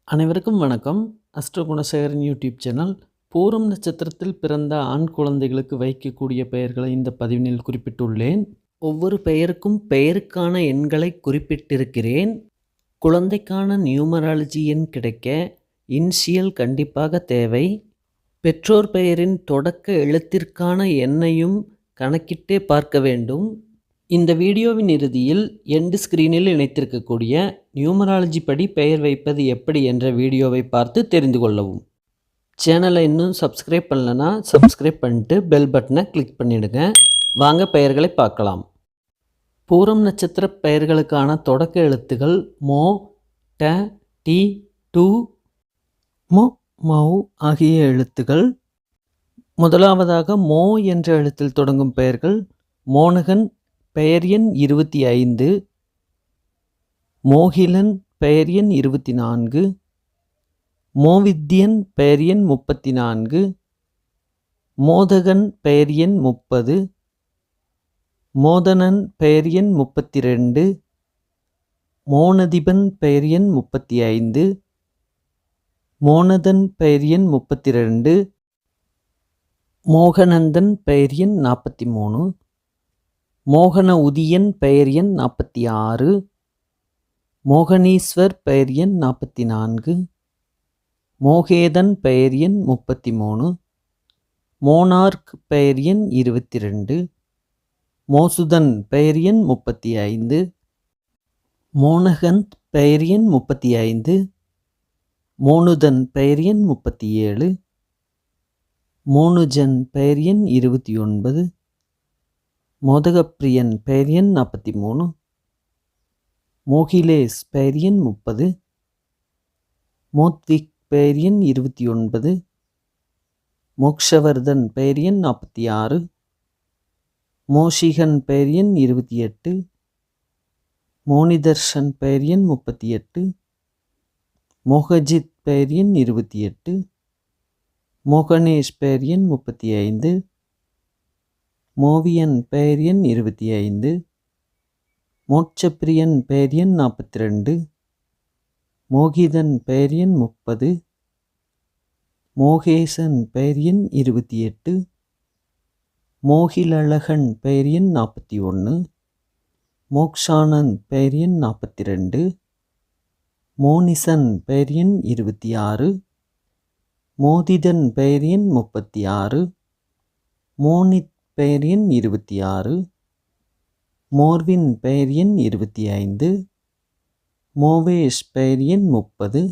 அனைவருக்கும் வணக்கம். Astro Gunasekaran YouTube channel. Pooram நட்சத்திரத்தில் பிறந்த ஆண் குழந்தைகளுக்கு வைக்கக்கூடிய பெயர்களை இந்த பதிவினில் குறிப்பிட்டுள்ளேன். ஒவ்வொரு பெயருக்கும் பெயருக்கான எண்களை குறிப்பிட்டிருக்கிறேன். குழந்தைக்கான நியூமராலஜி எண் கிடைக்க இனிஷியல் கண்டிப்பாக தேவை. பெற்றோர் பெயரின் தொடக்க எழுத்திற்கான எண்ணையும் கணக்கிட்டே பார்க்க வேண்டும். இந்த வீடியோவின் இறுதியில் எண்டு ஸ்கிரீனில் இணைத்திருக்கக்கூடிய நியூமராலஜி படி பெயர் வைப்பது எப்படி என்ற வீடியோவை பார்த்து தெரிந்து கொள்ளவும். சேனலை இன்னும் சப்ஸ்கிரைப் பண்ணலன்னா சப்ஸ்கிரைப் பண்ணிட்டு பெல் பட்டனை கிளிக் பண்ணிடுங்க. வாங்க பெயர்களை பார்க்கலாம். பூரம் நட்சத்திர பெயர்களுக்கான தொடக்க எழுத்துகள் மோ, ட, டி, டு, மொ, மௌ ஆகிய எழுத்துகள். முதலாவதாக மோ என்ற எழுத்தில் தொடங்கும் பெயர்கள் மோனகன் பெயர் எண் 25, மோகிலன் பெயர் எண் 24, மோவித்யன் பெயர் எண் 34, மோதகன் பெயர் எண் 30, மோதனன் பெயர் எண் 32, மோனதிபன் பெயர் எண் 35, மோனதன் பெயர் எண் 32, மோகநந்தன் பெயர் எண் 43, மோகன உதியன் பெயர் எண் 46, மோகனீஸ்வர் பெயர் எண் 44, மோகேதன் பெயர் எண் 33, மோனார்க் பெயர் எண் 22, மோசுதன் பெயர் எண் 35, மோனகந்த் பெயர் எண் 35, மோனுதன் பெயர் எண் 37, மோனுஜன் பெயர் எண் 29, மோதகப்பிரியன் பெயர் எண் 43, மோகிலேஸ் பெயர் எண் 30, மோத்விக் பெயர் எண் 29, மோக்ஷவர்தன் பெயர் எண் 46, மோஷிகன் பெயர் எண் 28, மோனிதர்ஷன் பெயர் எண் 38, மோகஜித் பெயர் எண் 28, மோகனேஷ் பெயர் எண் 35, மோவியன் பெயர் எண் 25, மோட்சப்பிரியன் பெயர் எண் 42, மோகிதன் பெயர் எண் 30, மோகேசன் பெயர் எண் 28, மோகிலழகன் பெயர் எண் 41, மோக்ஷானந்த் பெயர் எண் 42, மோனிசன் பெயர் எண் 26, மோதிதன் பெயர் எண் 36, மோனித் பெயர் எண் 26, மோர்வின் பெயர் எண் 25, மோவேஷ் பெயர் எண் 30,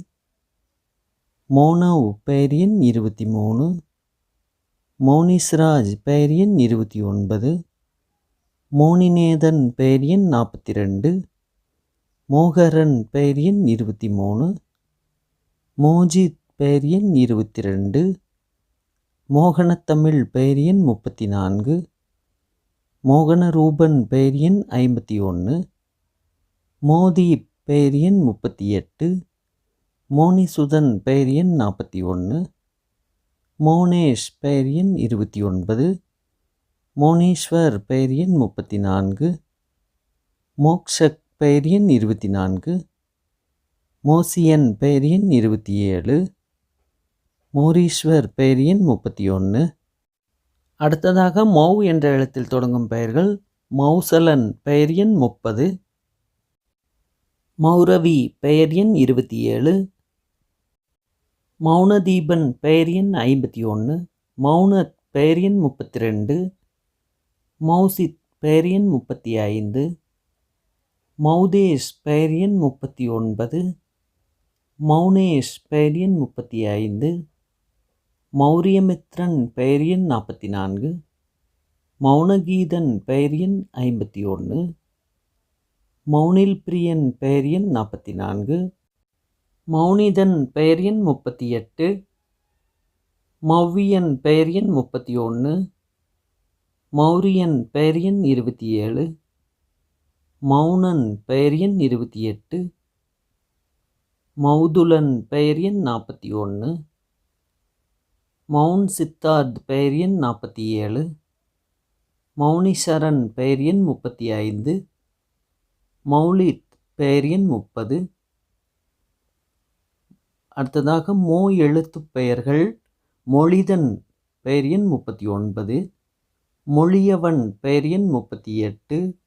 மோனவ் பெயர் எண் 23, மோனிஸ்ராஜ் பெயர் எண் 29, மோனிநேதன் பெயர் எண் 42, மோகரன் பெயர் எண் 23, மோஜித் பெயர் எண் 22, மோகனத்தமிழ் பெயர் எண் 34, மோகனரூபன் பெயர் எண் 51, மோதீப் பெயர் எண் 38, மோனிசுதன் பெயர் எண் 41, மோனேஷ் பெயர் எண் 29, மோனீஸ்வர் பெயர் எண் 34, மோக்ஷக் பெயர் எண் 24, மோசியன் பெயர் எண் 27, மோரீஸ்வர் பெயர் எண் 31. அடுத்ததாக மௌ என்ற எழுத்தில் தொடங்கும் பெயர்கள் மௌசலன் பெயர் எண் 30, மௌரவி பெயர் எண் 27, மௌனதீபன் பெயர் எண் 51, மௌனத் பெயர் எண் 32, மௌசித் பெயர் எண் 35, மௌதேஷ் பெயர் எண் 39, மௌனேஷ் பெயர் எண் 35, மௌரியமித்ரன் பெயர் எண் 44, மௌனகீதன் பெயர் எண் 51, மௌனில்பிரியன் பெயர் எண் 44, மௌனிதன் பெயர் எண் 38, மௌவியன் பெயர் எண் 31, மௌரியன் பெயர் எண் 27, மௌனன் பெயர் எண் 28, மௌதுலன் பெயர் எண் 41, மௌன் சித்தார்த் பெயர் எண் 47, மௌனிசரன் பெயர் எண் 35, மௌலித் பெயர் எண் 30, அடுத்ததாக மோ எழுத்துப் பெயர்கள். மொழிதன் பெயர் எண் 39, மொழியவன் பெயர் எண் 38,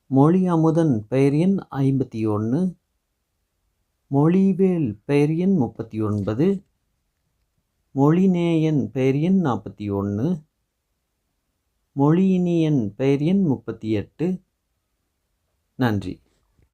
மொழி அமுதன் பெயர் எண் 51, மொழிவேல் பெயர் எண் 39, மொழிநேயன் பெயர் எண் 41, மொழியினியன் பெயர் எண் 38. நன்றி.